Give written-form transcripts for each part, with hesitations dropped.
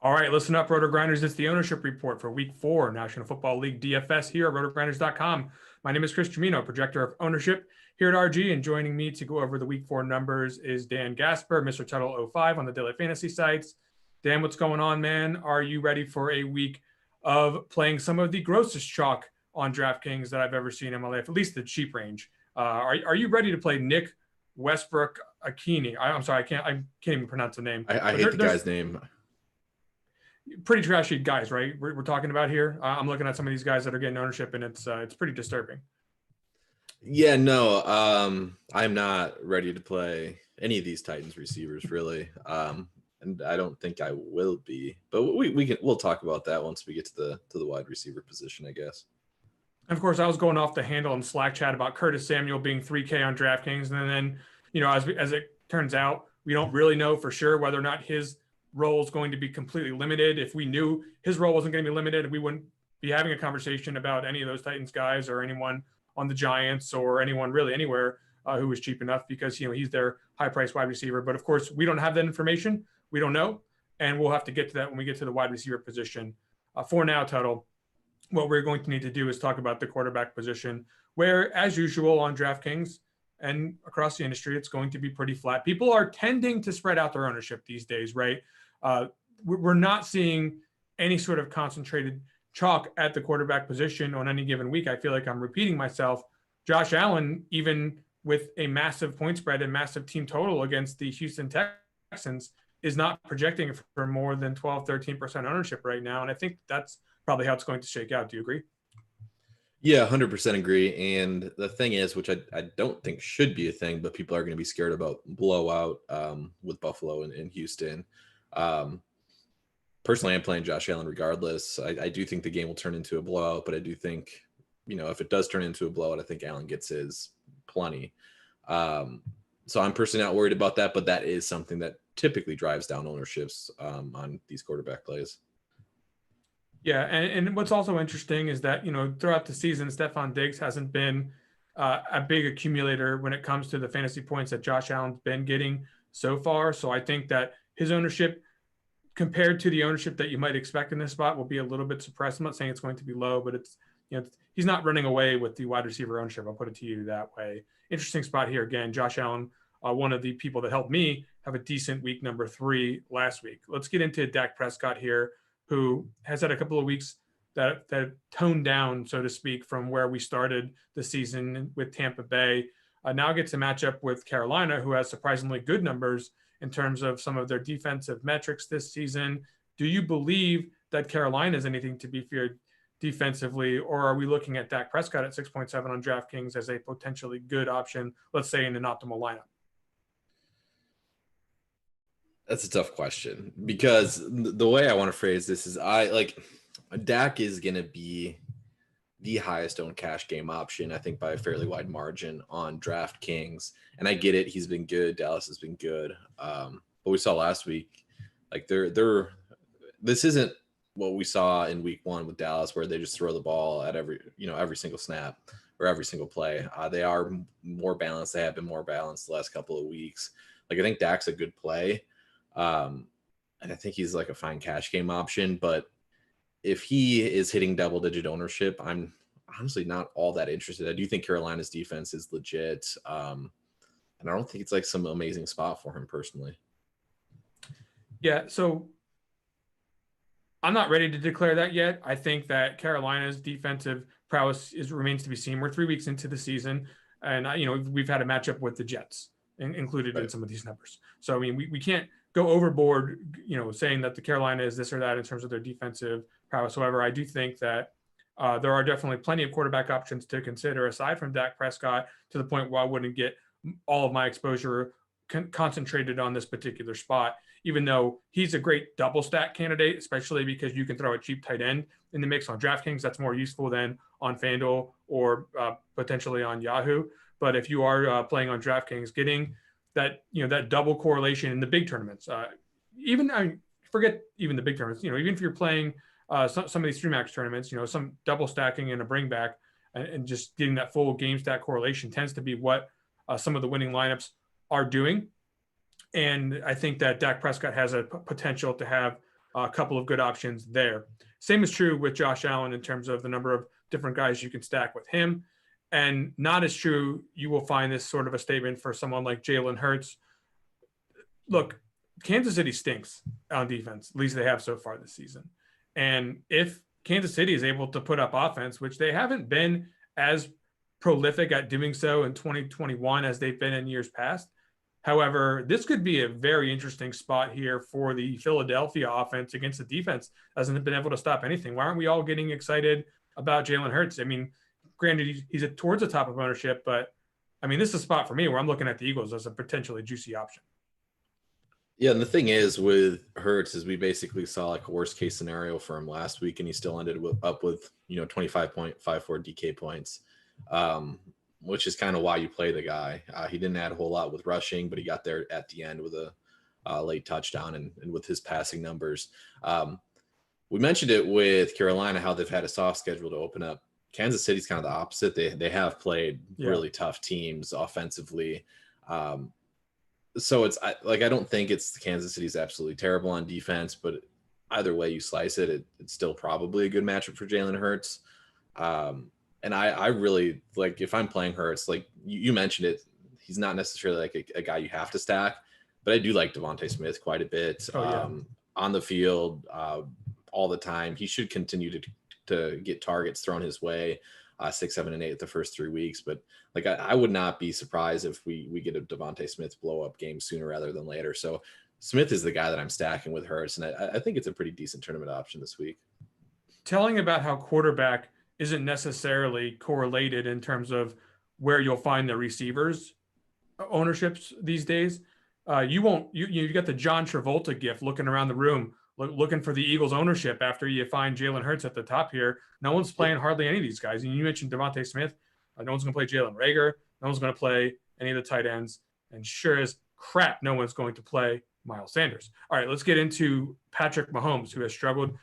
All right, listen up, Rotogrinders. It's the ownership report for Week 4, National Football League DFS here at rotogrinders.com. My name is Chris Gimino, projector of ownership here at RG, and joining me to go over the Week 4 numbers is Dan Gaspar, Mr. Tuttle 05 on the daily fantasy sites. Dan, what's going on, man? Are you ready for a week of playing some of the grossest chalk on DraftKings that I've ever seen in my life, at least the cheap range? Are you ready to play Nick Westbrook Akini? I'm sorry, I can't even pronounce the name. I hate the guy's name. Pretty trashy guys, right? We're talking about here. I'm looking at some of these guys that are getting ownership, and it's pretty disturbing. Yeah, no, I'm not ready to play any of these Titans receivers really, and I don't think I will be. But we'll talk about that once we get to the wide receiver position, I guess. Of course, I was going off the handle in Slack chat about Curtis Samuel being 3K on DraftKings, and then as it turns out, we don't really know for sure whether or not his role is going to be completely limited. If we knew his role wasn't going to be limited, we wouldn't be having a conversation about any of those Titans guys or anyone on the Giants or anyone really anywhere who was cheap enough, because he's their high-priced wide receiver. But of course, we don't have that information. We don't know, and we'll have to get to that when we get to the wide receiver position. For now, Tuttle, what we're going to need to do is talk about the quarterback position, where, as usual on DraftKings and across the industry, it's going to be pretty flat. People are tending to spread out their ownership these days, right? We're not seeing any sort of concentrated chalk at the quarterback position on any given week. I feel like I'm repeating myself. Josh Allen, even with a massive point spread and massive team total against the Houston Texans, is not projecting for more than 12, 13% ownership right now. And I think that's probably how it's going to shake out. Do you agree? Yeah, 100% agree. And the thing is, which I don't think should be a thing, but people are going to be scared about blowout with Buffalo and Houston. Personally, I'm playing Josh Allen regardless. I do think the game will turn into a blowout, but I do think, if it does turn into a blowout, I think Allen gets his plenty. So I'm personally not worried about that, but that is something that typically drives down ownerships on these quarterback plays. Yeah, and what's also interesting is that, throughout the season, Stephon Diggs hasn't been a big accumulator when it comes to the fantasy points that Josh Allen's been getting so far. So I think that his ownership, compared to the ownership that you might expect in this spot, will be a little bit suppressed. I'm not saying it's going to be low, but he's not running away with the wide receiver ownership. I'll put it to you that way. Interesting spot here. Again, Josh Allen, one of the people that helped me have a decent week number 3 last week. Let's get into Dak Prescott here, who has had a couple of weeks that toned down, so to speak, from where we started the season with Tampa Bay. Now gets a matchup with Carolina, who has surprisingly good numbers in terms of some of their defensive metrics this season. Do you believe that Carolina is anything to be feared defensively, or are we looking at Dak Prescott at 6.7 on DraftKings as a potentially good option, let's say in an optimal lineup? That's a tough question, because the way I want to phrase this is Dak is going to be the highest owned cash game option, I think, by a fairly wide margin on DraftKings. And I get it. He's been good. Dallas has been good. But we saw last week, this isn't what we saw in week 1 with Dallas, where they just throw the ball at every single snap or every single play. They are more balanced. They have been more balanced the last couple of weeks. I think Dak's a good play. And I think he's like a fine cash game option, but if he is hitting double-digit ownership, I'm honestly not all that interested. I do think Carolina's defense is legit, and I don't think it's like some amazing spot for him personally. Yeah, so I'm not ready to declare that yet. I think that Carolina's defensive prowess remains to be seen. We're 3 weeks into the season, and we've had a matchup with the Jets included in some of these numbers. So I mean, we can't go overboard, saying that the Carolina is this or that in terms of their defensive prowess. However, I do think that there are definitely plenty of quarterback options to consider aside from Dak Prescott, to the point where I wouldn't get all of my exposure concentrated on this particular spot, even though he's a great double stack candidate, especially because you can throw a cheap tight end in the mix on DraftKings. That's more useful than on FanDuel or potentially on Yahoo. But if you are playing on DraftKings, getting that that double correlation in the big tournaments, forget even the big tournaments. Even if you're playing some of these 3-max tournaments, some double stacking and a bring back, and just getting that full game stack correlation tends to be what some of the winning lineups are doing. And I think that Dak Prescott has a potential to have a couple of good options there. Same is true with Josh Allen in terms of the number of different guys you can stack with him. And not as true, you will find this sort of a statement for someone like Jalen Hurts. Look, Kansas City stinks on defense, at least they have so far this season. And if Kansas City is able to put up offense, which they haven't been as prolific at doing so in 2021 as they've been in years past. However, this could be a very interesting spot here for the Philadelphia offense against the defense. Hasn't been able to stop anything. Why aren't we all getting excited about Jalen Hurts? I mean, granted, he's towards the top of ownership, but I mean, this is a spot for me where I'm looking at the Eagles as a potentially juicy option. Yeah, and the thing is with Hurts is we basically saw like a worst case scenario for him last week, and he still ended up with 25.54 DK points, which is kind of why you play the guy. He didn't add a whole lot with rushing, but he got there at the end with a late touchdown and with his passing numbers. We mentioned it with Carolina how they've had a soft schedule to open up. Kansas City's kind of the opposite. They have played really tough teams offensively. So it's I don't think it's Kansas City's absolutely terrible on defense, but either way you slice it, it's still probably a good matchup for Jalen Hurts. And I really like if I'm playing Hurts, like you mentioned it, he's not necessarily like a guy you have to stack, but I do like Devontae Smith quite a bit on the field all the time. He should continue to get targets thrown his way. 6, 7, and 8 the first 3 weeks. But like I would not be surprised if we get a Devontae Smith blow up game sooner rather than later. So Smith is the guy that I'm stacking with Hurts, and I think it's a pretty decent tournament option this week. Telling about how quarterback isn't necessarily correlated in terms of where you'll find the receivers ownerships these days. You got the John Travolta gif looking around the room, looking for the Eagles ownership after you find Jalen Hurts at the top here. No one's playing hardly any of these guys. And you mentioned Devontae Smith. No one's going to play Jalen Reagor. No one's going to play any of the tight ends. And sure as crap, no one's going to play Miles Sanders. All right, let's get into Patrick Mahomes, who has struggled.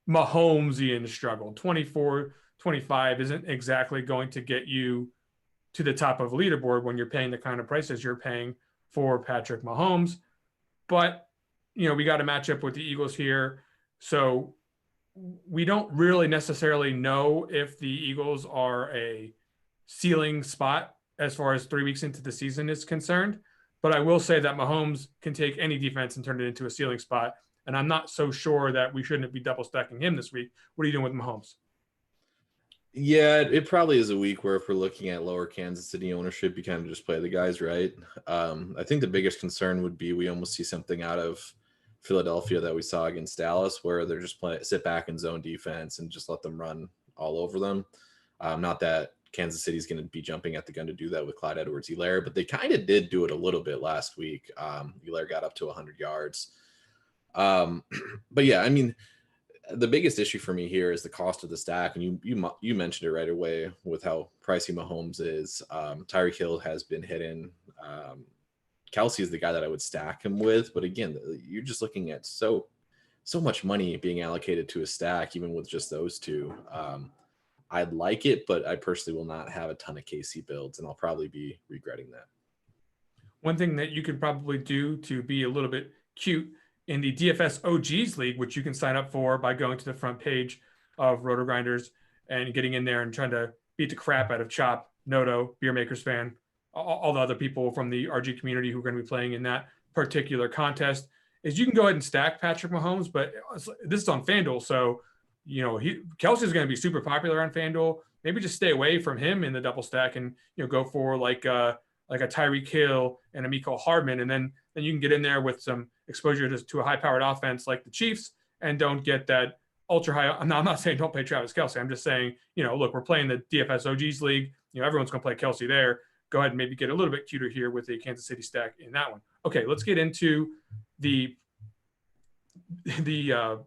Mahomesian struggle. 24, 25 isn't exactly going to get you to the top of the leaderboard when you're paying the kind of prices you're paying for Patrick Mahomes. But we got to match up with the Eagles here. So we don't really necessarily know if the Eagles are a ceiling spot as far as 3 weeks into the season is concerned. But I will say that Mahomes can take any defense and turn it into a ceiling spot. And I'm not so sure that we shouldn't be double stacking him this week. What are you doing with Mahomes? Yeah, it probably is a week where if we're looking at lower Kansas City ownership, you kind of just play the guys, right? I think the biggest concern would be we almost see something out of Philadelphia that we saw against Dallas, where they're just sit back in zone defense and just let them run all over them. Not that Kansas City's going to be jumping at the gun to do that with Clyde Edwards-Helaire, but they kind of did do it a little bit last week. Helaire got up to 100 yards. But yeah, I mean, the biggest issue for me here is the cost of the stack, and you mentioned it right away with how pricey Mahomes is. Tyreek Hill has been hidden. Kelsey is the guy that I would stack him with, but again, you're just looking at so much money being allocated to a stack, even with just those two. I'd like it, but I personally will not have a ton of KC builds, and I'll probably be regretting that. One thing that you could probably do to be a little bit cute in the DFS OGs League, which you can sign up for by going to the front page of Rotogrinders and getting in there and trying to beat the crap out of Chop, Noto, Beer Makers Fan, all the other people from the RG community who are going to be playing in that particular contest, is you can go ahead and stack Patrick Mahomes, but this is on FanDuel, so Kelsey's going to be super popular on FanDuel. Maybe just stay away from him in the double stack and go for like a Tyreek Hill and a Mecole Hardman, and then you can get in there with some exposure to a high-powered offense like the Chiefs, and don't get that ultra high. I'm not saying don't play Travis Kelce. I'm just saying, look, we're playing the DFS OGs League. Everyone's going to play Kelce there. Go ahead and maybe get a little bit cuter here with a Kansas City stack in that one. Okay, let's get into the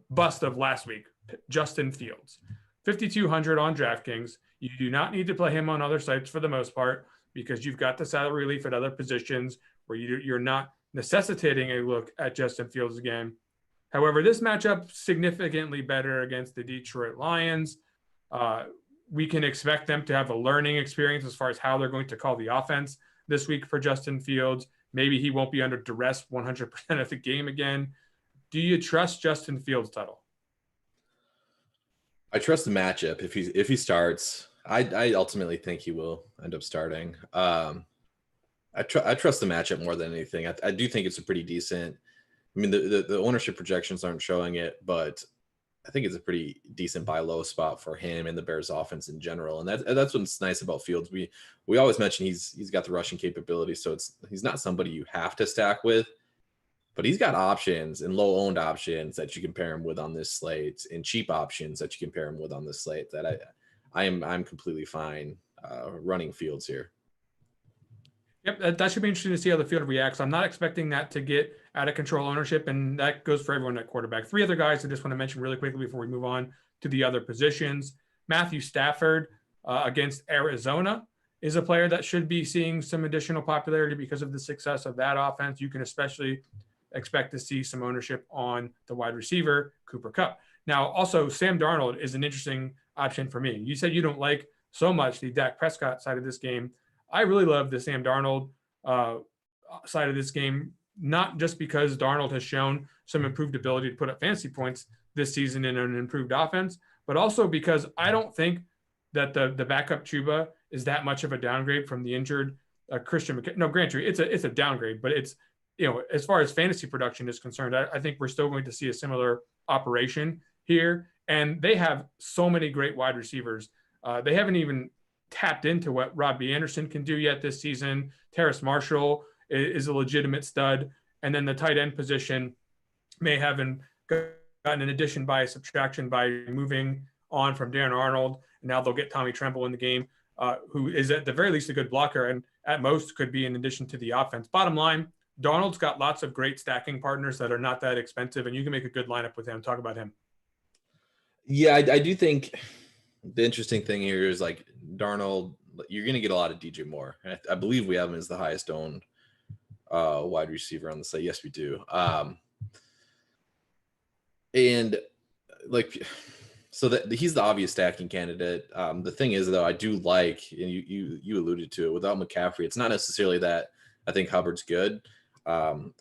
bust of last week. Justin Fields, 5,200 on DraftKings. You do not need to play him on other sites for the most part because you've got the salary relief at other positions where you're not necessitating a look at Justin Fields again. However, this matchup significantly better against the Detroit Lions. We can expect them to have a learning experience as far as how they're going to call the offense this week for Justin Fields. Maybe he won't be under duress 100% of the game again. Do you trust Justin Fields' title? I trust the matchup. If he starts, I ultimately think he will end up starting. I trust the matchup more than anything. I do think it's a pretty decent. I mean, the ownership projections aren't showing it, but I think it's a pretty decent buy low spot for him and the Bears offense in general. And that's what's nice about Fields. We always mention he's got the rushing capability, so he's not somebody you have to stack with, but he's got options and low owned options that you can pair him with on this slate, and cheap options that you can pair him with on this slate. That I'm completely fine running Fields here. Yep, that should be interesting to see how the field reacts. I'm not expecting that to get out of control ownership, and that goes for everyone at quarterback. Three other guys I just want to mention really quickly before we move on to the other positions. Matthew Stafford against Arizona is a player that should be seeing some additional popularity because of the success of that offense. You can especially expect to see some ownership on the wide receiver, Cooper Kupp. Now, also, Sam Darnold is an interesting option for me. You said you don't like so much the Dak Prescott side of this game. I really love the Sam Darnold side of this game, not just because Darnold has shown some improved ability to put up fantasy points this season in an improved offense, but also because I don't think that the backup Chuba is that much of a downgrade from the injured Christian McCaffrey. No, granted, it's a downgrade, but it's, as far as fantasy production is concerned, I think we're still going to see a similar operation here. And they have so many great wide receivers. They haven't even tapped into what Robbie Anderson can do yet this season. Terrace Marshall is a legitimate stud. And then the tight end position may have gotten an addition by subtraction by moving on from Darren Arnold. And now they'll get Tommy Tremble in the game, who is at the very least a good blocker and at most could be an addition to the offense. Bottom line, Darnold's got lots of great stacking partners that are not that expensive, and you can make a good lineup with him. Talk about him. Yeah, I do think the interesting thing here is like Darnold, you're going to get a lot of DJ Moore. I believe we have him as the highest owned wide receiver on the site. Yes, we do. And like, so that he's the obvious stacking candidate. The thing is, though, I do like, and you alluded to it, without McCaffrey, it's not necessarily that I think Hubbard's good.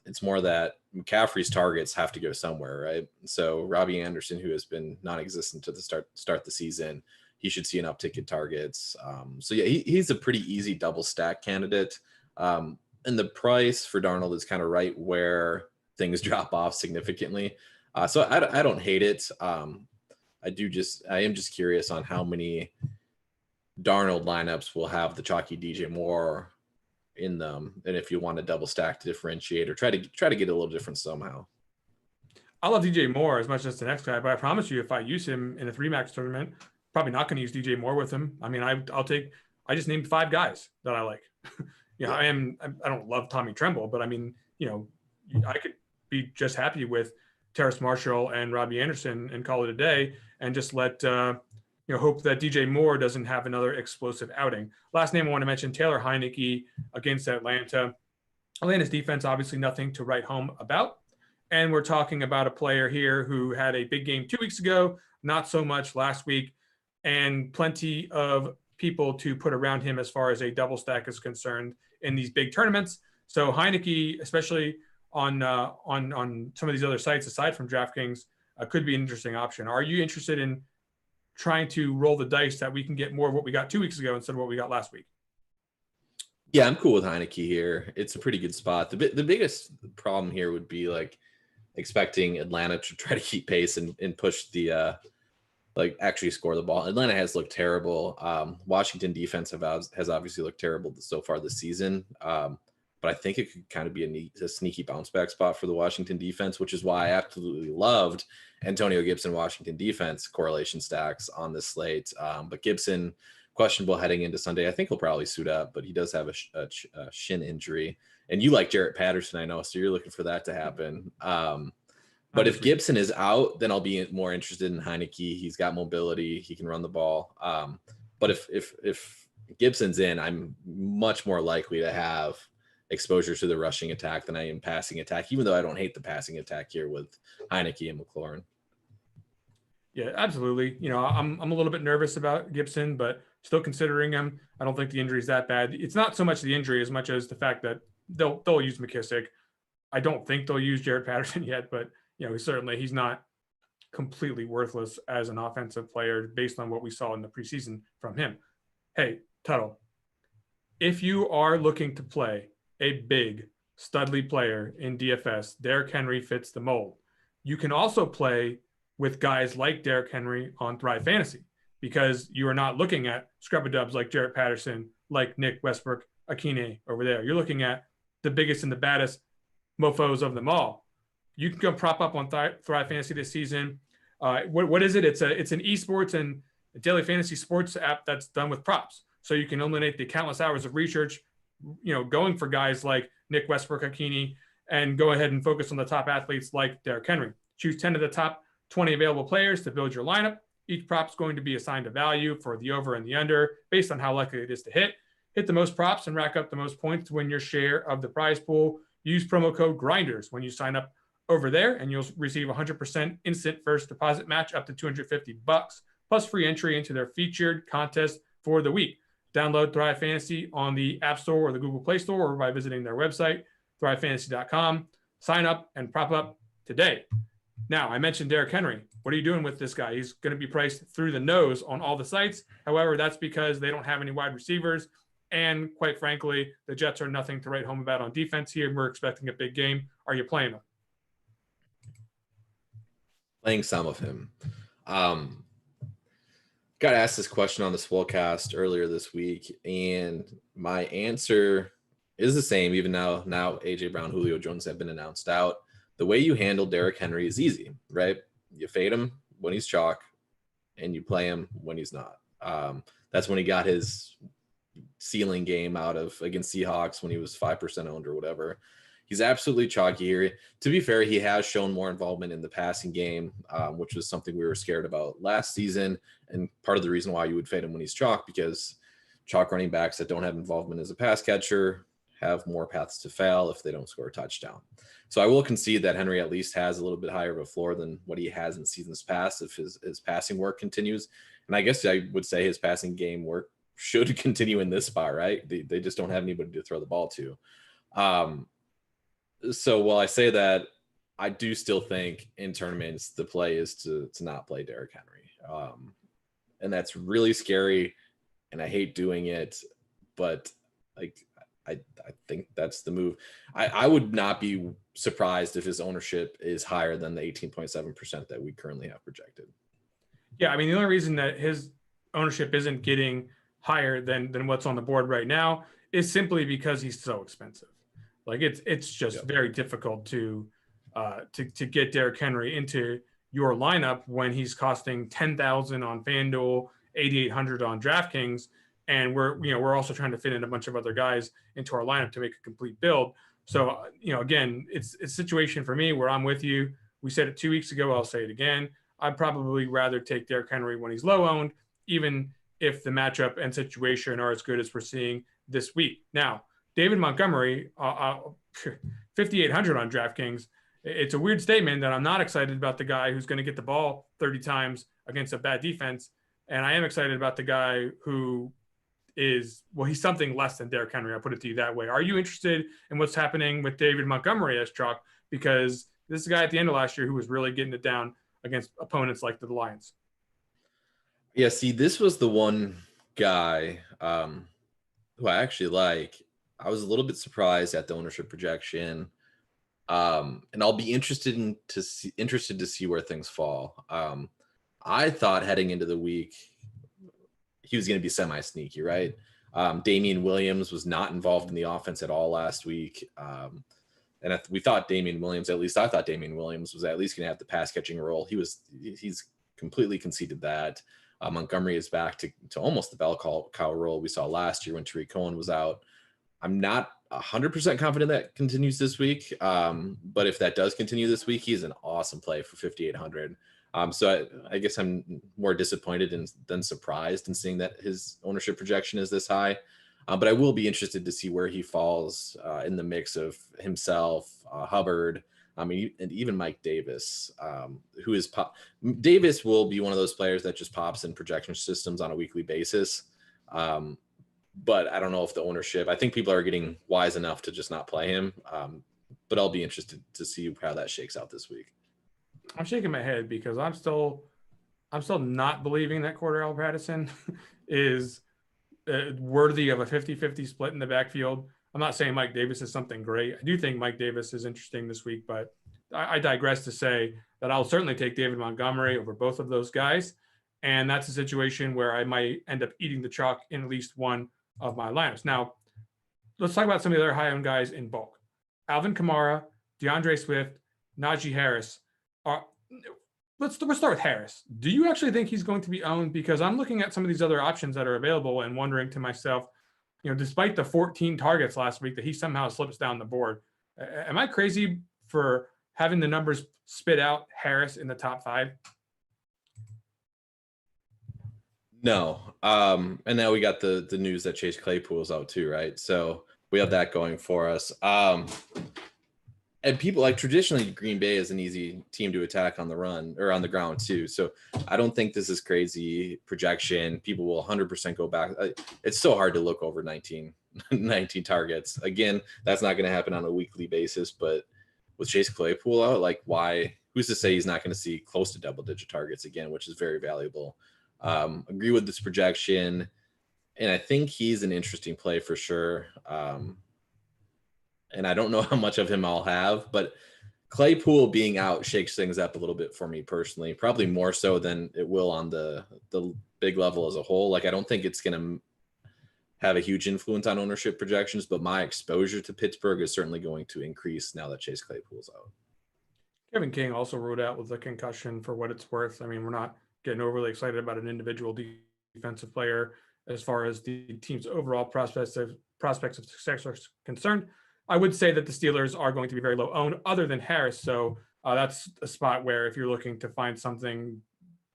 It's more that McCaffrey's targets have to go somewhere, right? So Robbie Anderson, who has been non-existent to the start the season, he should see an uptick in targets. So yeah, he's a pretty easy double stack candidate. And the price for Darnold is kind of right where things drop off significantly. So I don't hate it. I am just curious on how many Darnold lineups will have the chalky DJ Moore in them, and if you want to double stack to differentiate or try to get a little different somehow. I love DJ Moore as much as the next guy, but I promise you, if I use him in a 3-max tournament, probably not going to use DJ Moore with him. I mean, I just named 5 guys that I like. I don't love Tommy Tremble, but I mean, I could be just happy with Terrace Marshall and Robbie Anderson and call it a day, and just let hope that DJ Moore doesn't have another explosive outing. Last name I want to mention, Taylor Heinicke against Atlanta. Atlanta's defense, obviously nothing to write home about. And we're talking about a player here who had a big game 2 weeks ago, not so much last week, and plenty of people to put around him as far as a double stack is concerned in these big tournaments. So Heinicke, especially on some of these other sites aside from DraftKings, could be an interesting option. Are you interested in trying to roll the dice that we can get more of what we got 2 weeks ago instead of what we got last week? Yeah, I'm cool with Heinicke here. It's a pretty good spot. The biggest problem here would be like expecting Atlanta to try to keep pace and push the actually score the ball. Atlanta has looked terrible. Washington defense has obviously looked terrible so far this season. But I think it could kind of be a sneaky bounce back spot for the Washington defense, which is why I absolutely loved Antonio Gibson Washington defense correlation stacks on this slate. But Gibson, questionable heading into Sunday. I think he'll probably suit up, but he does have a shin injury. And you like Jarrett Patterson, I know, so you're looking for that to happen. But if Gibson is out, then I'll be more interested in Heinicke. He's got mobility. He can run the ball. But if Gibson's in, I'm much more likely to have exposure to the rushing attack than I am passing attack, even though I don't hate the passing attack here with Heinicke and McLaurin. Yeah, absolutely. I'm a little bit nervous about Gibson, but still considering him. I don't think the injury is that bad. It's not so much the injury as much as the fact that they'll use McKissick. I don't think they'll use Jarrett Patterson yet, but he's not completely worthless as an offensive player based on what we saw in the preseason from him. Hey, Tuttle, if you are looking to play a big studly player in DFS, Derrick Henry fits the mold. You can also play with guys like Derrick Henry on Thrive Fantasy because you are not looking at scrub-a-dubs like Jarrett Patterson, like Nick Westbrook, Akine over there. You're looking at the biggest and the baddest mofos of them all. You can go prop up on Thrive Fantasy this season. What is it? It's an esports and daily fantasy sports app that's done with props. So you can eliminate the countless hours of research, going for guys like Nick Westbrook, Hakini, and go ahead and focus on the top athletes like Derrick Henry. Choose 10 of the top 20 available players to build your lineup. Each prop is going to be assigned a value for the over and the under based on how likely it is to hit. Hit the most props and rack up the most points to win your share of the prize pool. Use promo code GRINDERS when you sign up over there, and you'll receive 100% instant first deposit match up to $250 plus free entry into their featured contest for the week. Download Thrive Fantasy on the App Store or the Google Play Store or by visiting their website, thrivefantasy.com. Sign up and prop up today. Now, I mentioned Derrick Henry. What are you doing with this guy? He's going to be priced through the nose on all the sites. However, that's because they don't have any wide receivers. And quite frankly, the Jets are nothing to write home about on defense here. We're expecting a big game. Are you playing him? Playing some of him. Got asked this question on the Swolecast earlier this week, and my answer is the same even now. Now A.J. Brown, Julio Jones have been announced out. The way you handle Derrick Henry is easy, right? You fade him when he's chalk, and you play him when he's not. That's when he got his ceiling game out of against Seahawks when he was 5% owned or whatever. He's absolutely chalky here. To be fair, he has shown more involvement in the passing game, which was something we were scared about last season. And part of the reason why you would fade him when he's chalk, because chalk running backs that don't have involvement as a pass catcher have more paths to fail if they don't score a touchdown. So I will concede that Henry at least has a little bit higher of a floor than what he has in seasons past if his passing work continues. And I guess I would say his passing game work should continue in this spot, right? They just don't have anybody to throw the ball to. So while I say that, I do still think in tournaments the play is to not play Derrick Henry. And that's really scary, and I hate doing it, but like I think that's the move. I would not be surprised if his ownership is higher than the 18.7% that we currently have projected. Yeah, I mean, the only reason that his ownership isn't getting higher than what's on the board right now is simply because he's so expensive. Like it's just very difficult to get Derrick Henry into your lineup when he's costing $10,000 on FanDuel, $8,800 on DraftKings, and we're also trying to fit in a bunch of other guys into our lineup to make a complete build. So again, it's a situation for me where I'm with you. We said it 2 weeks ago. I'll say it again. I'd probably rather take Derrick Henry when he's low owned, even if the matchup and situation are as good as we're seeing this week. Now, David Montgomery, 5,800 on DraftKings. It's a weird statement that I'm not excited about the guy who's going to get the ball 30 times against a bad defense. And I am excited about the guy who is, well, he's something less than Derrick Henry. I'll put it to you that way. Are you interested in what's happening with David Montgomery as chalk? Because this is a guy at the end of last year who was really getting it down against opponents like the Lions. Yeah, see, this was the one guy who I actually like. I was a little bit surprised at the ownership projection, and I'll be interested to see where things fall. I thought heading into the week he was going to be semi-sneaky, right? Damian Williams was not involved in the offense at all last week, and we thought Damian Williams, at least I thought Damian Williams was at least going to have the pass catching role. He's completely conceded that. Montgomery is back to almost the bell cow role we saw last year when Tariq Cohen was out. I'm not 100% confident that continues this week, but if that does continue this week, he's an awesome play for 5,800. So I guess I'm more disappointed than surprised in seeing that his ownership projection is this high. But I will be interested to see where he falls in the mix of himself, Hubbard, and even Mike Davis, who is Davis will be one of those players that just pops in projection systems on a weekly basis. But I don't know if the ownership, I think people are getting wise enough to just not play him. But I'll be interested to see how that shakes out this week. I'm shaking my head because I'm still not believing that Cordell Patterson is worthy of a 50-50 split in the backfield. I'm not saying Mike Davis is something great. I do think Mike Davis is interesting this week, but I digress to say that I'll certainly take David Montgomery over both of those guys. And that's a situation where I might end up eating the chalk in at least one of my lineups. Now, let's talk about some of the other high-owned guys in bulk. Alvin Kamara, DeAndre Swift, Najee Harris. Let's start with Harris. Do you actually think he's going to be owned? Because I'm looking at some of these other options that are available and wondering to myself, despite the 14 targets last week, that he somehow slips down the board. Am I crazy for having the numbers spit out Harris in the top 5? No. And now we got the news that Chase Claypool's out too, right? So we have that going for us. And people like traditionally Green Bay is an easy team to attack on the run or on the ground too. So I don't think this is crazy projection. People will 100% go back. It's so hard to look over 19 targets. Again, that's not going to happen on a weekly basis, but with Chase Claypool out, like why, who's to say he's not going to see close to double-digit targets again, which is very valuable. Agree with this projection. And I think he's an interesting play for sure. And I don't know how much of him I'll have, but Claypool being out shakes things up a little bit for me personally, probably more so than it will on the big level as a whole. Like, I don't think it's going to have a huge influence on ownership projections, but my exposure to Pittsburgh is certainly going to increase now that Chase Claypool's out. Kevin King also ruled out with a concussion for what it's worth. I mean, we're not getting overly excited about an individual defensive player as far as the team's overall prospects of success are concerned. I would say that the Steelers are going to be very low owned other than Harris. So that's a spot where if you're looking to find something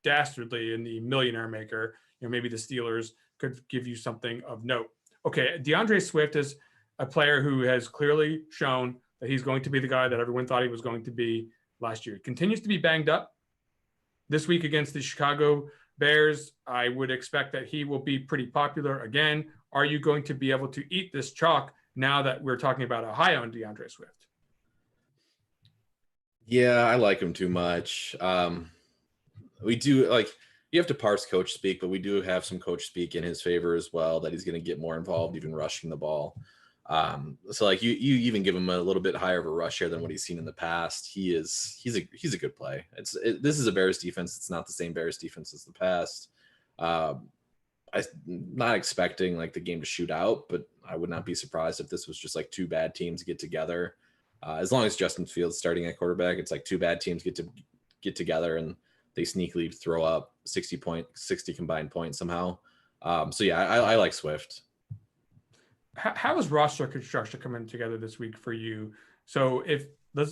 dastardly in the millionaire maker, maybe the Steelers could give you something of note. Okay, DeAndre Swift is a player who has clearly shown that he's going to be the guy that everyone thought he was going to be last year. He continues to be banged up. This week against the Chicago Bears, I would expect that he will be pretty popular again. Are you going to be able to eat this chalk now that we're talking about a high on DeAndre Swift? Yeah, I like him too much. We do, like, you have to parse coach speak, but we do have some coach speak in his favor as well, that he's going to get more involved, even rushing the ball. So like you even give him a little bit higher of a rush share than what he's seen in the past. He's a good play. This is a Bears defense. It's not the same Bears defense as the past. I'm not expecting like the game to shoot out, but I would not be surprised if this was just like two bad teams get together. As long as Justin Fields starting at quarterback, it's like two bad teams get together and they sneakily throw up 60 combined points somehow. So yeah, I like Swift. How is roster construction coming together this week for you? So if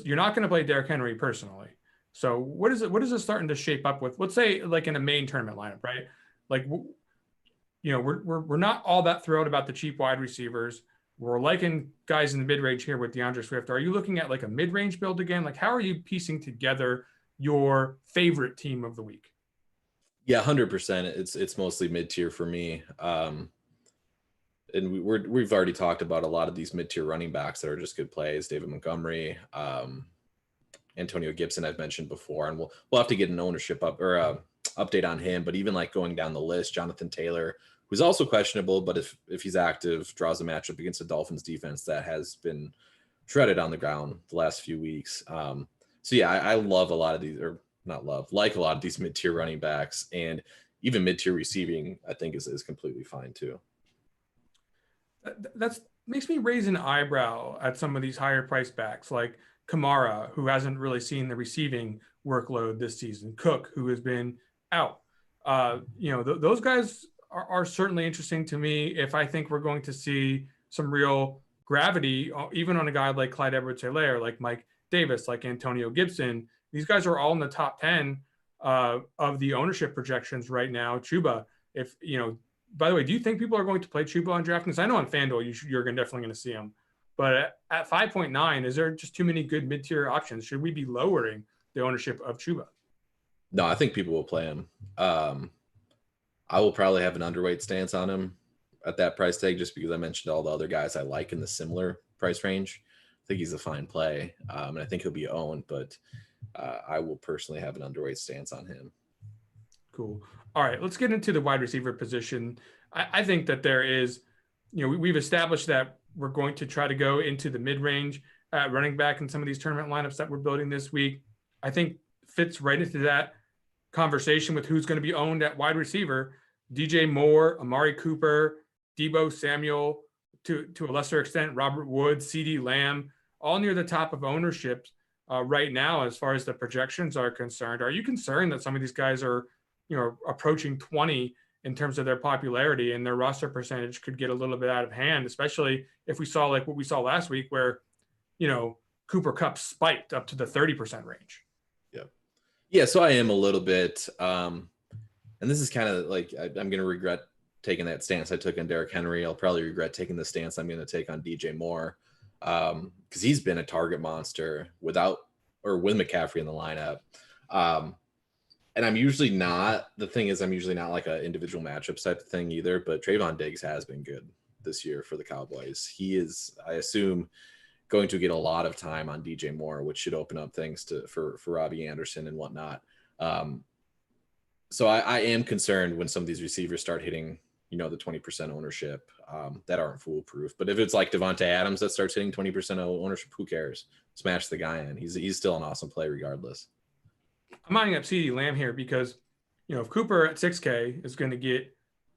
you're not going to play Derrick Henry personally, so what is it starting to shape up with? Let's say like in a main tournament lineup, right? Like, we're not all that thrilled about the cheap wide receivers. We're liking guys in the mid-range here with DeAndre Swift. Are you looking at like a mid-range build again? Like, how are you piecing together your favorite team of the week? Yeah, 100%. It's mostly mid-tier for me. And we've already talked about a lot of these mid-tier running backs that are just good plays. David Montgomery, Antonio Gibson, I've mentioned before, and we'll have to get an ownership update on him. But even like going down the list, Jonathan Taylor, who's also questionable, but if he's active, draws a matchup against the Dolphins defense that has been shredded on the ground the last few weeks. So yeah, I love a lot of these, or not love, like a lot of these mid-tier running backs, and even mid-tier receiving, I think is completely fine too. That makes me raise an eyebrow at some of these higher price backs like Kamara, who hasn't really seen the receiving workload this season, Cook, who has been out. Those guys are certainly interesting to me if I think we're going to see some real gravity, even on a guy like Clyde Edwards-Helaire, like Mike Davis, like Antonio Gibson. These guys are all in the top 10 of the ownership projections right now. Chuba, by the way, do you think people are going to play Chuba on DraftKings? I know on FanDuel you're definitely going to see him. But at 5.9, is there just too many good mid-tier options? Should we be lowering the ownership of Chuba? No, I think people will play him. I will probably have an underweight stance on him at that price tag just because I mentioned all the other guys I like in the similar price range. I think he's a fine play, and I think he'll be owned. But I will personally have an underweight stance on him. Cool. All right, let's get into the wide receiver position. I think that there is, we've established that we're going to try to go into the mid-range at running back in some of these tournament lineups that we're building this week. I think fits right into that conversation with who's going to be owned at wide receiver. DJ Moore, Amari Cooper, Debo Samuel, to a lesser extent, Robert Woods, CeeDee Lamb, all near the top of ownership right now as far as the projections are concerned. Are you concerned that some of these guys are, approaching 20 in terms of their popularity, and their roster percentage could get a little bit out of hand, especially if we saw like what we saw last week where, Cooper Kupp spiked up to the 30% range? Yeah. So I am a little bit, and this is kind of like, I'm going to regret taking that stance I took on Derrick Henry. I'll probably regret taking the stance I'm going to take on DJ Moore, because he's been a target monster with McCaffrey in the lineup. And I'm usually not like an individual matchups type of thing either, but Trayvon Diggs has been good this year for the Cowboys. He is, I assume, going to get a lot of time on DJ Moore, which should open up things for Robbie Anderson and whatnot. So I am concerned when some of these receivers start hitting, the 20% ownership that aren't foolproof. But if it's like Devontae Adams that starts hitting 20% ownership, who cares? Smash the guy in. He's still an awesome play regardless. I'm lining up CeeDee Lamb here because, if Cooper at 6K is going to get,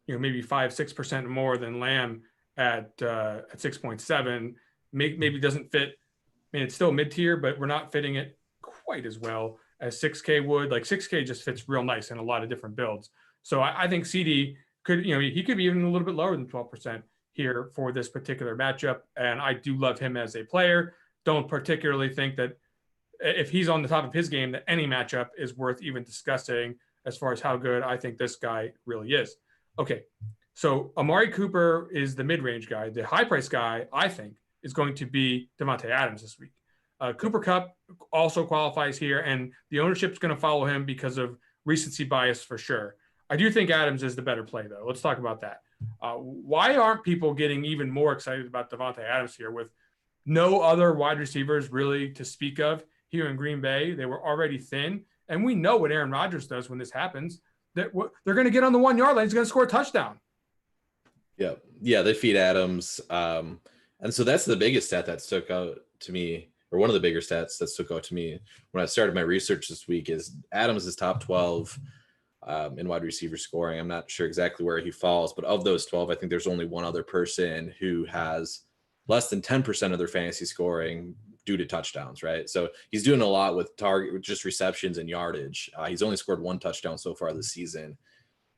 maybe 5-6% more than Lamb at 6.7, maybe doesn't fit. I mean, it's still mid-tier, but we're not fitting it quite as well as 6K would. Like 6K just fits real nice in a lot of different builds. So I think CD could, he could be even a little bit lower than 12% here for this particular matchup. And I do love him as a player. Don't particularly think that if he's on the top of his game, that any matchup is worth even discussing as far as how good I think this guy really is. Okay, so Amari Cooper is the mid-range guy. The high-price guy, I think, is going to be Devontae Adams this week. Cooper Kupp also qualifies here, and the ownership is going to follow him because of recency bias for sure. I do think Adams is the better play, though. Let's talk about that. Why aren't people getting even more excited about Devontae Adams here with no other wide receivers really to speak of here in Green Bay? They were already thin, and we know what Aaron Rodgers does when this happens. They're going to get on the 1 yard line. He's going to score a touchdown. Yeah, they feed Adams. And so that's the biggest stat that stuck out to me, or one of the bigger stats that stuck out to me when I started my research this week, is Adams is top 12 in wide receiver scoring. I'm not sure exactly where he falls, but of those 12, I think there's only one other person who has less than 10% of their fantasy scoring due to touchdowns, right? So he's doing a lot with just receptions and yardage. He's only scored 1 touchdown so far this season.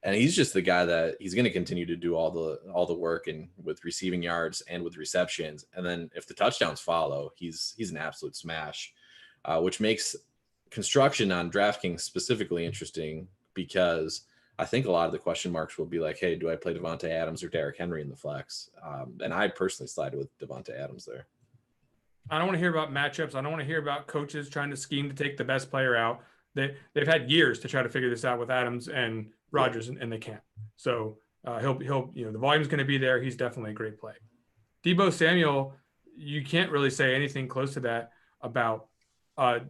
And he's just the guy that he's going to continue to do all the work and with receiving yards and with receptions. And then if the touchdowns follow, he's an absolute smash, which makes construction on DraftKings specifically interesting, because I think a lot of the question marks will be like, hey, do I play Devontae Adams or Derrick Henry in the flex? And I personally sided with Devontae Adams there. I don't want to hear about matchups. I don't want to hear about coaches trying to scheme to take the best player out. They've had years to try to figure this out with Adams and Rodgers, and they can't. So he'll the volume's going to be there. He's definitely a great play. Debo Samuel, you can't really say anything close to that about.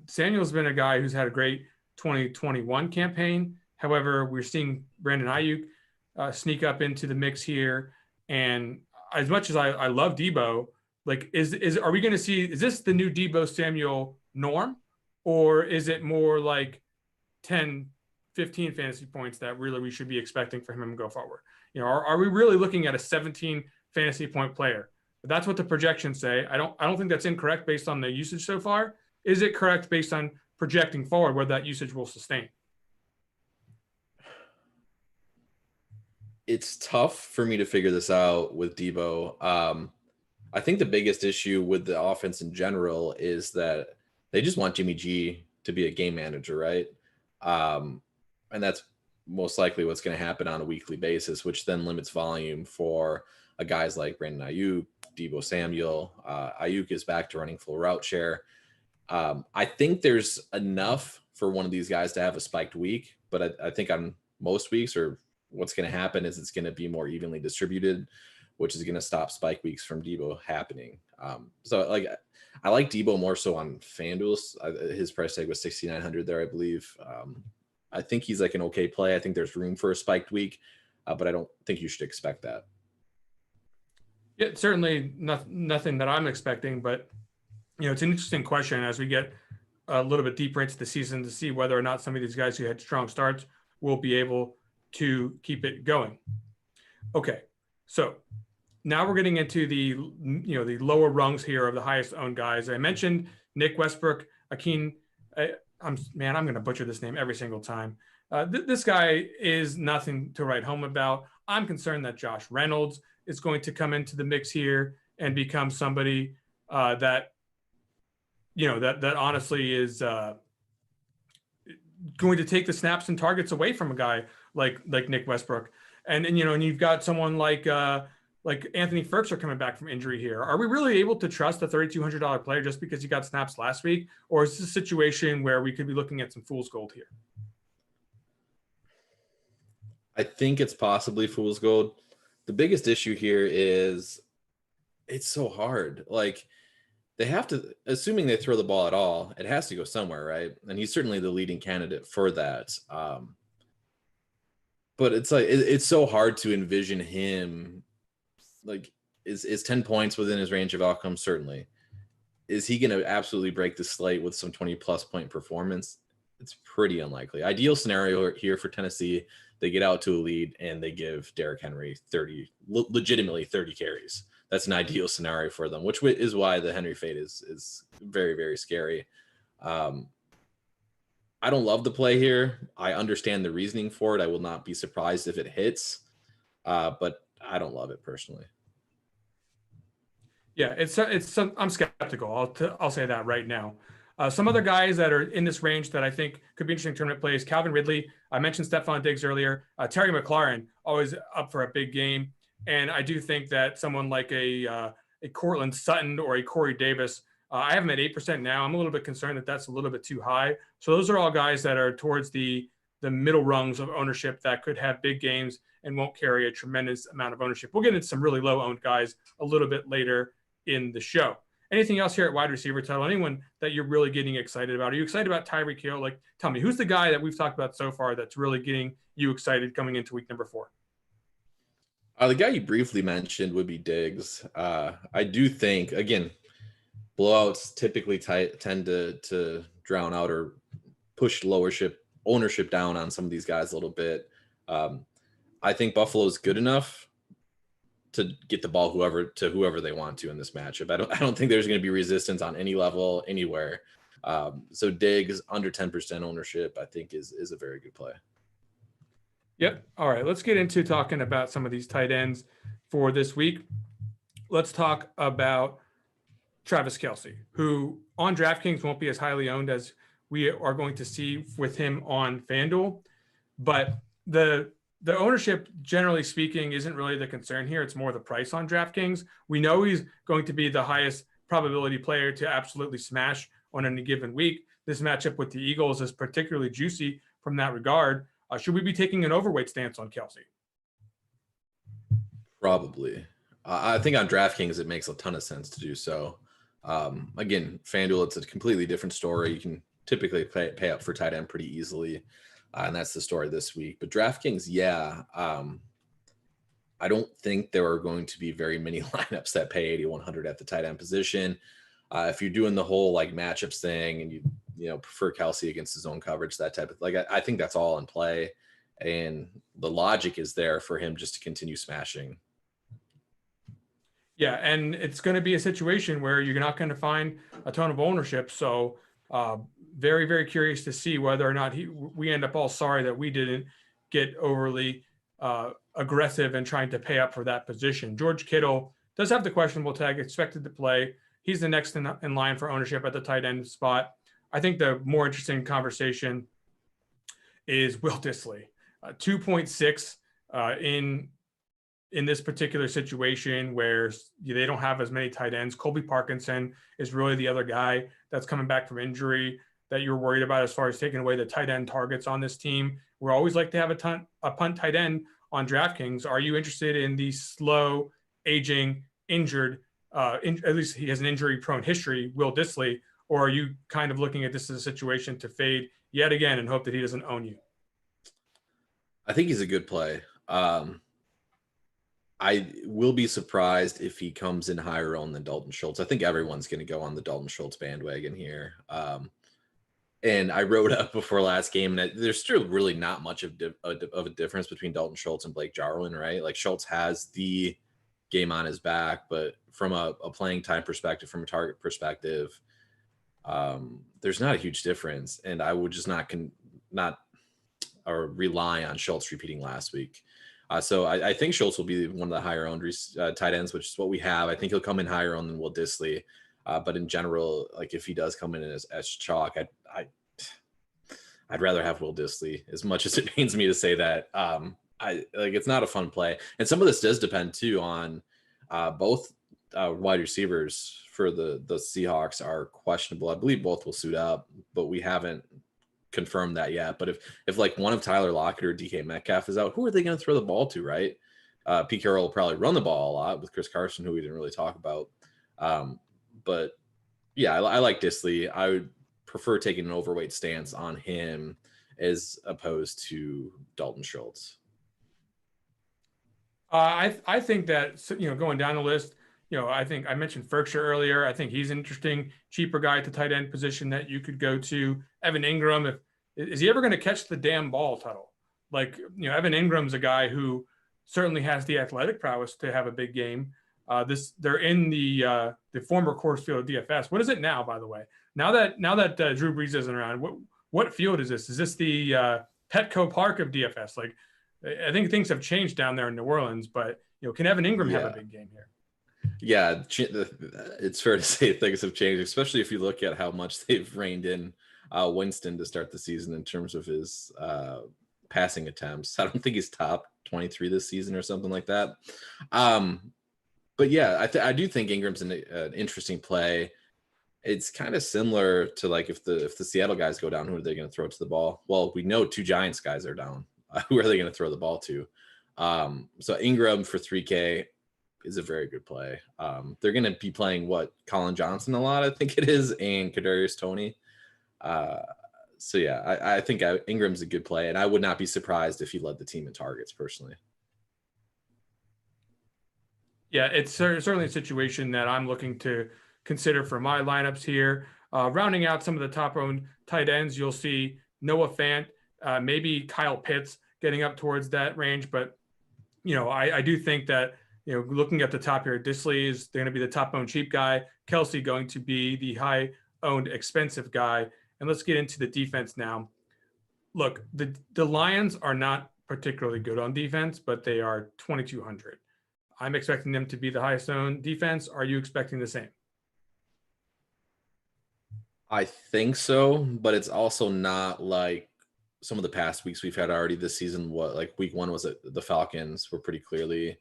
Samuel's been a guy who's had a great 2021 campaign. However, we're seeing Brandon Ayuk sneak up into the mix here. And as much as I love Debo, like are we going to see, is this the new Debo Samuel norm, or is it more like 10, 15 fantasy points that really we should be expecting for him to go forward? Are we really looking at a 17 fantasy point player? But that's what the projections say. I don't think that's incorrect based on the usage so far. Is it correct based on projecting forward where that usage will sustain? It's tough for me to figure this out with Debo. I think the biggest issue with the offense in general is that they just want Jimmy G to be a game manager, right? And that's most likely what's going to happen on a weekly basis, which then limits volume for guys like Brandon Ayuk, Debo Samuel. Ayuk is back to running full route share. I think there's enough for one of these guys to have a spiked week, but I think on most weeks, or what's going to happen is it's going to be more evenly distributed, which is going to stop spike weeks from Debo happening. So like I like Debo more so on FanDuel. His price tag was 6,900 there, I believe. I think he's like an okay play. I think there's room for a spiked week, but I don't think you should expect that. Yeah, certainly nothing that I'm expecting, but it's an interesting question as we get a little bit deeper into the season to see whether or not some of these guys who had strong starts will be able to keep it going. Okay, so now we're getting into the the lower rungs here of the highest owned guys. I mentioned Nick Westbrook, Akeem. I'm going to butcher this name every single time. This guy is nothing to write home about. I'm concerned that Josh Reynolds is going to come into the mix here and become somebody that honestly is going to take the snaps and targets away from a guy like Nick Westbrook. And you've got someone like Anthony Firkser coming back from injury here. Are we really able to trust a $3,200 player just because he got snaps last week? Or is this a situation where we could be looking at some fool's gold here? I think it's possibly fool's gold. The biggest issue here is it's so hard. Like they have to, assuming they throw the ball at all, it has to go somewhere, right? And he's certainly the leading candidate for that. But it's like, it's so hard to envision him. Like, is 10 points within his range of outcomes? Certainly. Is he going to absolutely break the slate with some 20-plus point performance? It's pretty unlikely. Ideal scenario here for Tennessee, they get out to a lead and they give Derrick Henry legitimately 30 carries. That's an ideal scenario for them, which is why the Henry fade is very, very scary. I don't love the play here. I understand the reasoning for it. I will not be surprised if it hits, but I don't love it personally. Yeah, I'm skeptical. I'll say that right now. Some other guys that are in this range that I think could be interesting tournament plays: Calvin Ridley. I mentioned Stephon Diggs earlier. Terry McLaurin, always up for a big game. And I do think that someone like a Cortland Sutton or a Corey Davis, I have him at 8% now. I'm a little bit concerned that that's a little bit too high. So those are all guys that are towards the middle rungs of ownership that could have big games and won't carry a tremendous amount of ownership. We'll get into some really low-owned guys a little bit later in the show. Anything else here at wide receiver title? Anyone that you're really getting excited about? Are you excited about Tyreek Hill? Like, tell me, who's the guy that we've talked about so far that's really getting you excited coming into week number 4? The guy you briefly mentioned would be Diggs. I do think, again, blowouts typically tend to drown out or push ownership down on some of these guys a little bit. I think Buffalo's good enough to get the ball whoever they want to in this matchup. I don't think there's going to be resistance on any level anywhere. So Diggs under 10% ownership, I think is a very good play. Yep. All right. Let's get into talking about some of these tight ends for this week. Let's talk about Travis Kelce, who on DraftKings won't be as highly owned as we are going to see with him on FanDuel. But the ownership, generally speaking, isn't really the concern here. It's more the price on DraftKings. We know he's going to be the highest probability player to absolutely smash on any given week. This matchup with the Eagles is particularly juicy from that regard. Should we be taking an overweight stance on Kelce? Probably. I think on DraftKings, it makes a ton of sense to do so. Again, FanDuel, it's a completely different story. You can typically pay up for tight end pretty easily. And that's the story this week. But DraftKings, yeah. I don't think there are going to be very many lineups that pay 8,100 at the tight end position. If you're doing the whole like matchups thing and you prefer Kelce against his own coverage, that type of I think that's all in play, and the logic is there for him just to continue smashing. Yeah, and it's going to be a situation where you're not going to find a ton of ownership. So very, very curious to see whether or not we end up all sorry that we didn't get overly aggressive and trying to pay up for that position. George Kittle does have the questionable tag, expected to play. He's the next in line for ownership at the tight end spot. I think the more interesting conversation is Will Dissly, 2.6 in this particular situation where they don't have as many tight ends. Colby Parkinson is really the other guy that's coming back from injury that you're worried about as far as taking away the tight end targets on this team. We always like to have a punt tight end on DraftKings. Are you interested in the slow aging, injured, at least he has an injury-prone history, Will Dissly, or are you kind of looking at this as a situation to fade yet again and hope that he doesn't own you? I think he's a good play. I will be surprised if he comes in higher owned than Dalton Schultz. I think everyone's going to go on the Dalton Schultz bandwagon here. And I wrote up before last game, and there's still really not much of a difference between Dalton Schultz and Blake Jarwin, right? Like Schultz has the game on his back, but from a playing time perspective, from a target perspective, there's not a huge difference. And I would just not rely on Schultz repeating last week. So I think Schultz will be one of the higher owned tight ends, which is what we have. I think he'll come in higher owned than Will Dissly. But in general, like if he does come in as chalk, I'd rather have Will Dissly, as much as it pains me to say that. It's not a fun play. And some of this does depend too on both wide receivers for the Seahawks are questionable. I believe both will suit up, but we haven't confirmed that yet. But if like one of Tyler Lockett or DK Metcalf is out, who are they going to throw the ball to, right? Pete Carroll will probably run the ball a lot with Chris Carson, who we didn't really talk about. But yeah, I like Dissly. I would prefer taking an overweight stance on him as opposed to Dalton Schultz. I think that, going down the list, I think I mentioned Ferkshire earlier. I think he's an interesting, cheaper guy at the tight end position that you could go to. Evan Ingram, is he ever going to catch the damn ball, Tuttle? Like, Evan Ingram's a guy who certainly has the athletic prowess to have a big game. They're in the former course field of DFS. What is it now, by the way? Now that Drew Brees isn't around, what field is this? Is this the Petco Park of DFS? Like, I think things have changed down there in New Orleans, but can Evan Ingram have a big game here? Yeah, it's fair to say things have changed, especially if you look at how much they've reined in Winston to start the season in terms of his passing attempts. I don't think he's top 23 this season or something like that. But yeah, I do think Ingram's an interesting play. It's kind of similar to like if the Seattle guys go down, who are they going to throw to the ball? Well, we know 2 Giants guys are down. Who are they going to throw the ball to? So Ingram for 3K is a very good play. They're going to be playing Colin Johnson a lot, I think it is, and Kadarius Toney. So yeah, I think Ingram's a good play, and I would not be surprised if he led the team in targets personally. Yeah, it's certainly a situation that I'm looking to consider for my lineups here. Rounding out some of the top-owned tight ends, you'll see Noah Fant, maybe Kyle Pitts getting up towards that range. But, I do think that, looking at the top here, Dissly is going to be the top-owned cheap guy. Kelsey going to be the high-owned expensive guy. And let's get into the defense now. Look, the Lions are not particularly good on defense, but they are 2,200. I'm expecting them to be the highest owned defense. Are you expecting the same? I think so, but it's also not like some of the past weeks we've had already this season. Like week 1 was the Falcons were pretty clearly,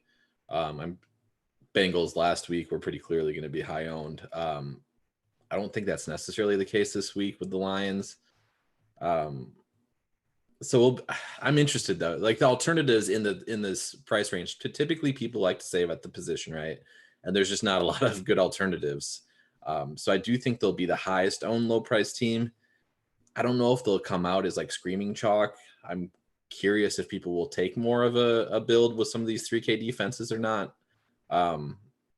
Bengals last week were pretty clearly going to be high owned. I don't think that's necessarily the case this week with the Lions. So I'm interested though. Like the alternatives in this price range, typically people like to save at the position, right? And there's just not a lot of good alternatives. So I do think they'll be the highest owned low price team. I don't know if they'll come out as like screaming chalk. I'm curious if people will take more of a build with some of these 3K defenses or not.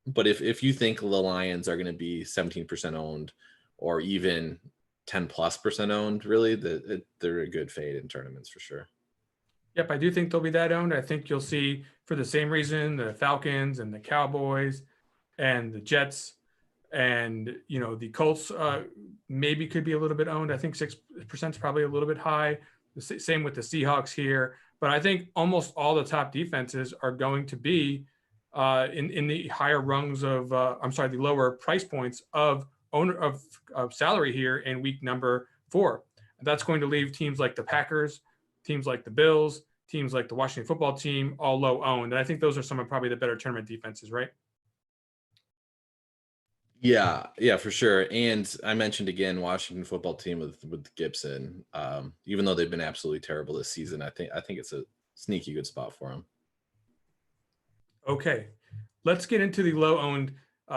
But if you think the Lions are going to be 17% owned or even 10+% owned, really, they're a good fade in tournaments for sure. Yep, I do think they'll be that owned. I think you'll see, for the same reason, the Falcons and the Cowboys and the Jets and the Colts maybe could be a little bit owned. I think 6% is probably a little bit high. The same with the Seahawks here. But I think almost all the top defenses are going to be in the higher rungs of the lower price points of owner of salary here in week number 4. That's going to leave teams like the Packers, teams like the Bills, teams like the Washington football team all low owned. And I think those are some of probably the better tournament defenses, right? Yeah, for sure. And I mentioned again Washington football team with Gibson. Even though they've been absolutely terrible this season, I think it's a sneaky good spot for them. Okay. let's get into the low-owned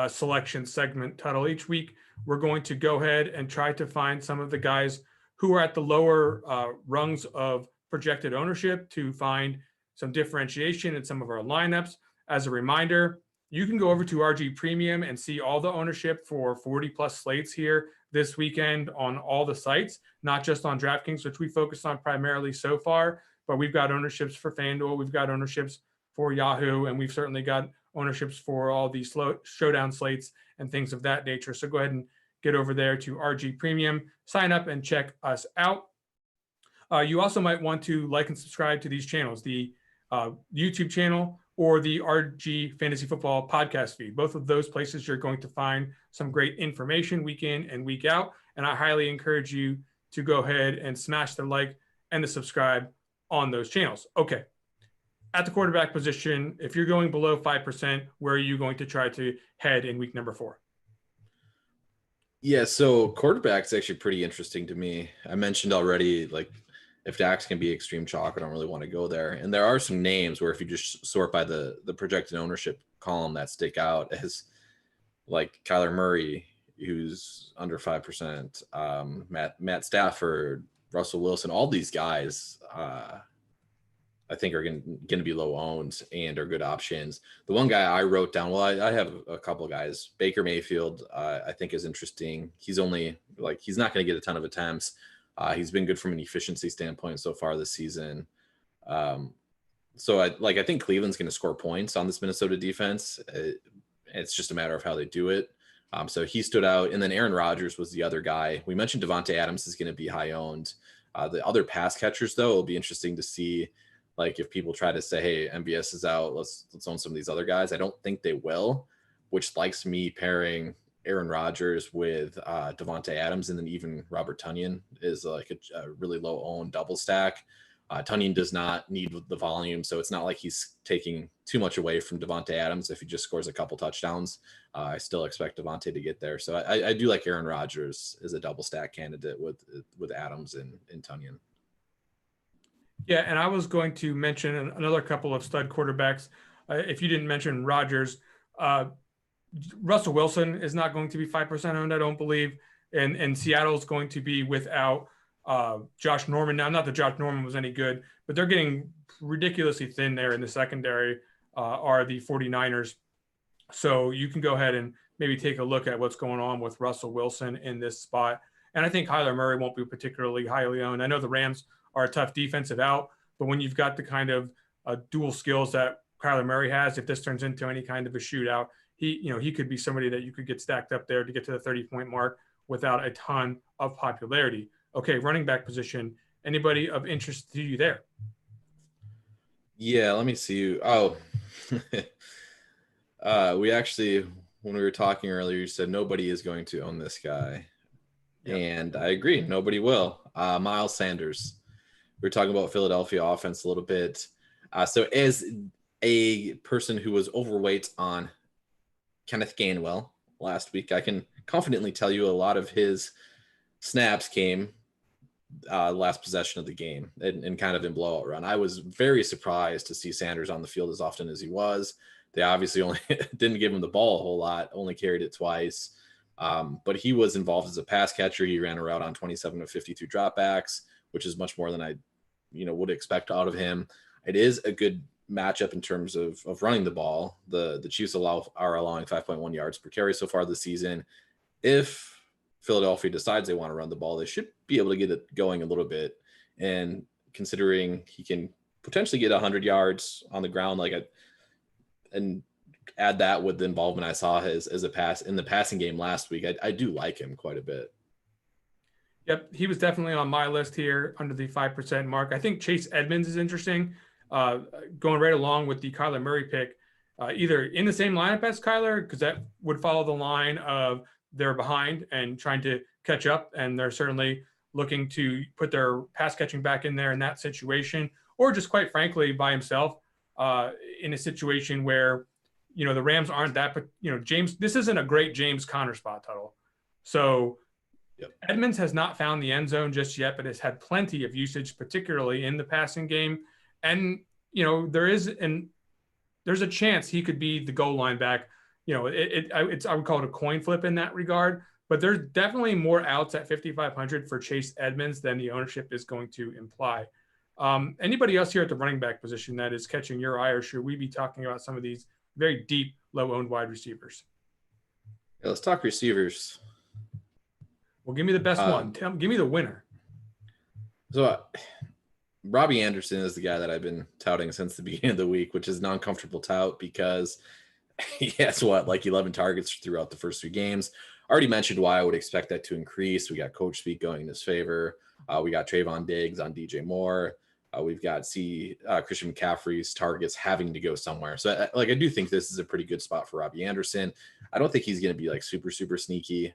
selection segment, Tuttle. Each week, we're going to go ahead and try to find some of the guys who are at the lower rungs of projected ownership to find some differentiation in some of our lineups. As a reminder, you can go over to RG Premium and see all the ownership for 40 plus slates here this weekend on all the sites, not just on DraftKings, which we focused on primarily so far, but we've got ownerships for FanDuel, we've got ownerships for Yahoo, and we've certainly got ownerships for all these showdown slates and things of that nature. So go ahead and get over there to RG Premium, sign up and check us out. You also might want to like and subscribe to these channels, the YouTube channel or the RG Fantasy Football podcast feed. Both of those places you're going to find some great information week in and week out. And I highly encourage you to go ahead and smash the like and the subscribe on those channels. Okay. At the quarterback position, if you're going below 5%, where are you going to try to head in week number 4? Yeah, so quarterback's actually pretty interesting to me. I mentioned already, like, if Dak's can be extreme chalk, I don't really want to go there. And there are some names where if you just sort by the projected ownership column that stick out as like Kyler Murray, who's under 5%, Matt Stafford, Russell Wilson, all these guys I think are going to be low owned and are good options. The one guy I wrote down, well, I have a couple of guys. Baker Mayfield, I think is interesting. He's only he's not going to get a ton of attempts. He's been good from an efficiency standpoint so far this season. So I think Cleveland's going to score points on this Minnesota defense. It's just a matter of how they do it. So he stood out. And then Aaron Rodgers was the other guy. We mentioned Devontae Adams is going to be high owned. The other pass catchers, though, it'll be interesting to see. Like if people try to say, hey, MBS is out, let's own some of these other guys. I don't think they will, which likes me pairing Aaron Rodgers with Devontae Adams, and then even Robert Tonyan is like a really low owned double stack. Tonyan does not need the volume, so it's not like he's taking too much away from Devontae Adams if he just scores a couple touchdowns. I still expect Devontae to get there. So I do like Aaron Rodgers as a double stack candidate with Adams and Tonyan. Yeah, and I was going to mention another couple of stud quarterbacks. If you didn't mention Rodgers, Russell Wilson is not going to be 5% owned, I don't believe. And Seattle's going to be without Josh Norman. Now, not that Josh Norman was any good, but they're getting ridiculously thin there in the secondary are the 49ers. So you can go ahead and maybe take a look at what's going on with Russell Wilson in this spot. And I think Kyler Murray won't be particularly highly owned. I know the Rams are a tough defensive out, but when you've got the kind of dual skills that Kyler Murray has, if this turns into any kind of a shootout, he could be somebody that you could get stacked up there to get to the 30-point mark without a ton of popularity. Okay, running back position. Anybody of interest to you there? Yeah, let me see you. Oh, we actually, when we were talking earlier, you said nobody is going to own this guy. Yep. And I agree. Nobody will. Miles Sanders. We were talking about Philadelphia offense a little bit. So as a person who was overweight on Kenneth Gainwell last week, I can confidently tell you a lot of his snaps came last possession of the game and kind of in blowout run. I was very surprised to see Sanders on the field as often as he was. They obviously only didn't give him the ball a whole lot, only carried it twice. But he was involved as a pass catcher. He ran a route on 27 of 52 dropbacks, which is much more than I, would expect out of him. It is a good matchup in terms of running the ball. The Chiefs are allowing 5.1 yards per carry so far this season. If Philadelphia decides they want to run the ball, they should be able to get it going a little bit. And considering he can potentially get 100 yards on the ground, and add that with the involvement I saw as a pass in the passing game last week, I do like him quite a bit. Yep, he was definitely on my list here under the 5% mark. I think Chase Edmonds is interesting, going right along with the Kyler Murray pick, either in the same lineup as Kyler, because that would follow the line of they're behind and trying to catch up, and they're certainly looking to put their pass catching back in there in that situation, or just quite frankly by himself in a situation where the Rams aren't that, but James, this isn't a great James Conner spot, Tuttle. So yep. Edmonds has not found the end zone just yet, but has had plenty of usage, particularly in the passing game. And, there is there's a chance he could be the goal line back. I would call it a coin flip in that regard, but there's definitely more outs at 5,500 for Chase Edmonds than the ownership is going to imply. Anybody else here at the running back position that is catching your eye, or should we be talking about some of these very deep, low-owned wide receivers? Yeah, let's talk receivers. Well, give me the best one. Give me the winner. So Robbie Anderson is the guy that I've been touting since the beginning of the week, which is an uncomfortable tout because he has like 11 targets throughout the first 3 games. Already mentioned why I would expect that to increase. We got coach speak going in his favor. We got Trayvon Diggs on DJ Moore. We've got Christian McCaffrey's targets having to go somewhere. So I do think this is a pretty good spot for Robbie Anderson. I don't think he's going to be like super, super sneaky.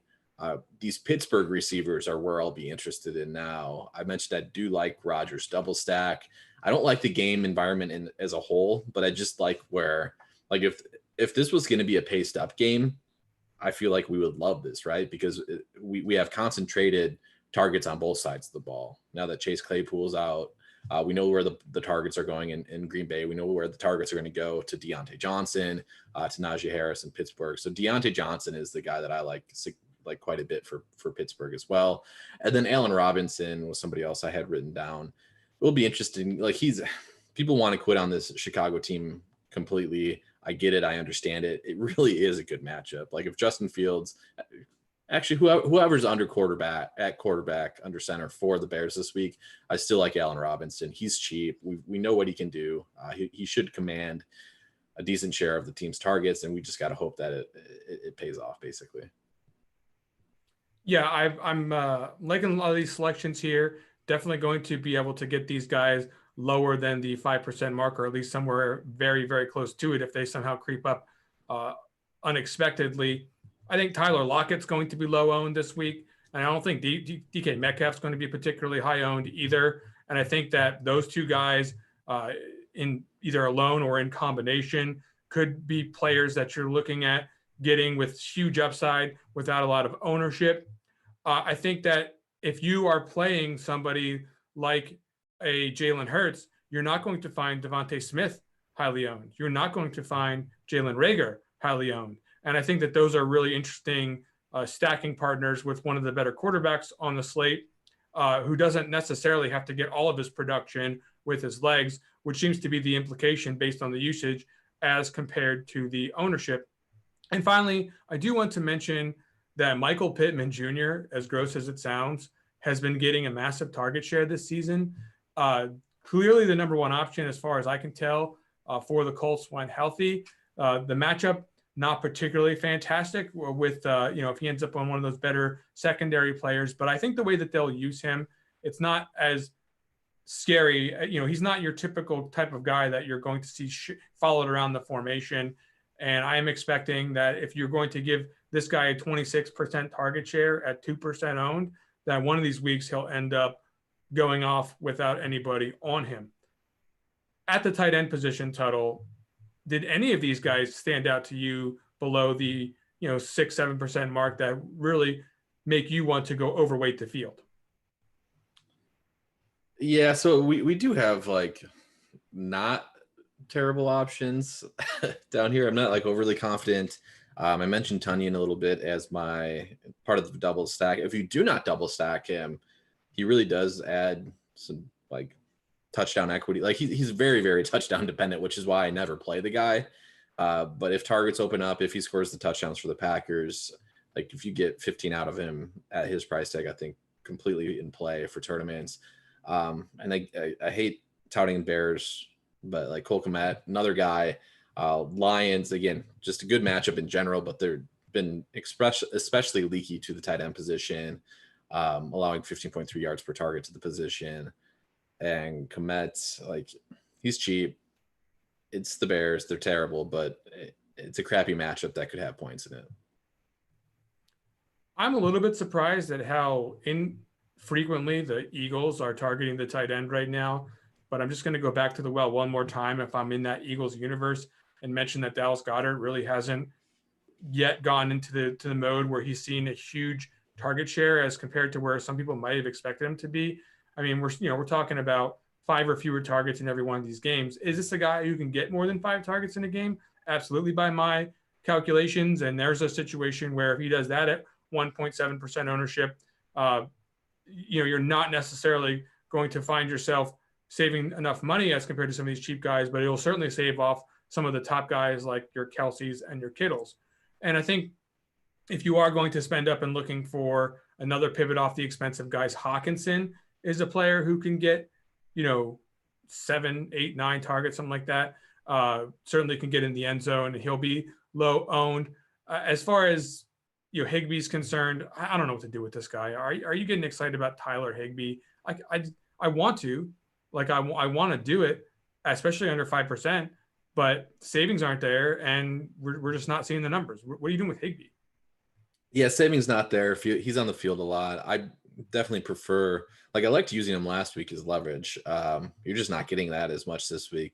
These Pittsburgh receivers are where I'll be interested in now. I mentioned I do like Rodgers double stack. I don't like the game environment as a whole, but I just like where, like, if this was going to be a paced up game, I feel like we would love this, right? Because we have concentrated targets on both sides of the ball. Now that Chase Claypool's out, we know where the targets are going in Green Bay. We know where the targets are going to go to Deontay Johnson, to Najee Harris in Pittsburgh. So Deontay Johnson is the guy that I like quite a bit for Pittsburgh as well. And then Allen Robinson was somebody else I had written down. It will be interesting. Like, people want to quit on this Chicago team completely. I get it. I understand it. It really is a good matchup. Like, if Justin Fields, actually whoever's under quarterback under center for the Bears this week, I still like Allen Robinson. He's cheap. We know what he can do. He should command a decent share of the team's targets, and we just got to hope that it pays off, basically. Yeah, I'm liking a lot of these selections here. Definitely going to be able to get these guys lower than the 5% mark, or at least somewhere very, very close to it if they somehow creep up unexpectedly. I think Tyler Lockett's going to be low owned this week, and I don't think DK Metcalf's going to be particularly high owned either. And I think that those two guys, in either alone or in combination, could be players that you're looking at getting with huge upside without a lot of ownership. I think that if you are playing somebody like a Jalen Hurts, you're not going to find Devontae Smith highly owned. You're not going to find Jalen Reagor highly owned. And I think that those are really interesting stacking partners with one of the better quarterbacks on the slate, who doesn't necessarily have to get all of his production with his legs, which seems to be the implication based on the usage as compared to the ownership. And finally, I do want to mention that Michael Pittman Jr., as gross as it sounds, has been getting a massive target share this season. Clearly the number one option, as far as I can tell, for the Colts when healthy. The matchup, not particularly fantastic with, if he ends up on one of those better secondary players. But I think the way that they'll use him, it's not as scary. He's not your typical type of guy that you're going to see followed around the formation. And I am expecting that if you're going to give this guy a 26% target share at 2% owned, that one of these weeks he'll end up going off without anybody on him. At the tight end position, Tuttle, did any of these guys stand out to you below the 6-7% mark that really make you want to go overweight the field? Yeah, so we do have like not terrible options down here. I'm not like overly confident. I mentioned Tunyon a little bit as my part of the double stack. If you do not double stack him, he really does add some like touchdown equity. Like he's very, very touchdown dependent, which is why I never play the guy. But if targets open up, if he scores the touchdowns for the Packers, like if you get 15 out of him at his price tag, I think completely in play for tournaments. And I hate touting Bears, but like Cole Kmet, another guy. Lions, again, just a good matchup in general, but they've been especially leaky to the tight end position, allowing 15.3 yards per target to the position. And Kmet, like, he's cheap. It's the Bears. They're terrible, but it's a crappy matchup that could have points in it. I'm a little bit surprised at how infrequently the Eagles are targeting the tight end right now, but I'm just going to go back to the well one more time if I'm in that Eagles universe and mention that Dallas Goedert really hasn't yet gone into the mode where he's seen a huge target share as compared to where some people might have expected him to be. I mean, we're talking about 5 or fewer targets in every one of these games. Is this a guy who can get more than 5 targets in a game? Absolutely, by my calculations. And there's a situation where if he does that at 1.7% ownership, you're not necessarily going to find yourself saving enough money as compared to some of these cheap guys, but it'll certainly save off some of the top guys like your Kelseys and your Kittles. And I think if you are going to spend up and looking for another pivot off the expensive guys, Hawkinson is a player who can get, 7, 8, 9 targets, something like that. Certainly can get in the end zone, and he'll be low owned. As far as Higbee's concerned, I don't know what to do with this guy. Are you getting excited about Tyler Higbee? I want to, I want to do it, especially under 5%, but savings aren't there, and we're just not seeing the numbers. What are you doing with Higbee? Yeah, savings not there. If he's on the field a lot, I definitely prefer. I liked using him last week as leverage. You're just not getting that as much this week.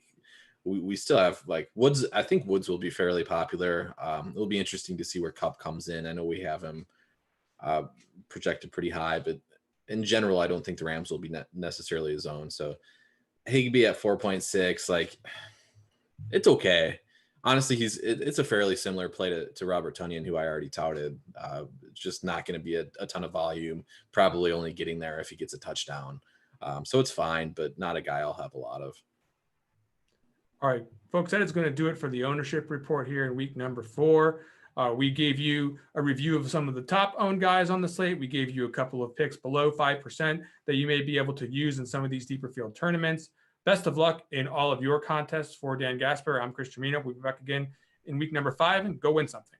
We still have Woods. I think Woods will be fairly popular. It'll be interesting to see where Kupp comes in. I know we have him projected pretty high, but in general, I don't think the Rams will be necessarily his own. So Higbee at 4.6, it's okay. Honestly, it's a fairly similar play to Robert Tonyan, who I already touted. It's just not going to be a ton of volume, probably only getting there if he gets a touchdown. So it's fine, but not a guy I'll have a lot of. All right, folks, that is going to do it for the ownership report here in week number 4. We gave you a review of some of the top owned guys on the slate. We gave you a couple of picks below 5% that you may be able to use in some of these deeper field tournaments. Best of luck in all of your contests. For Dan Gaspar, I'm Chris Gimino. We'll be back again in week number 5, and go win something.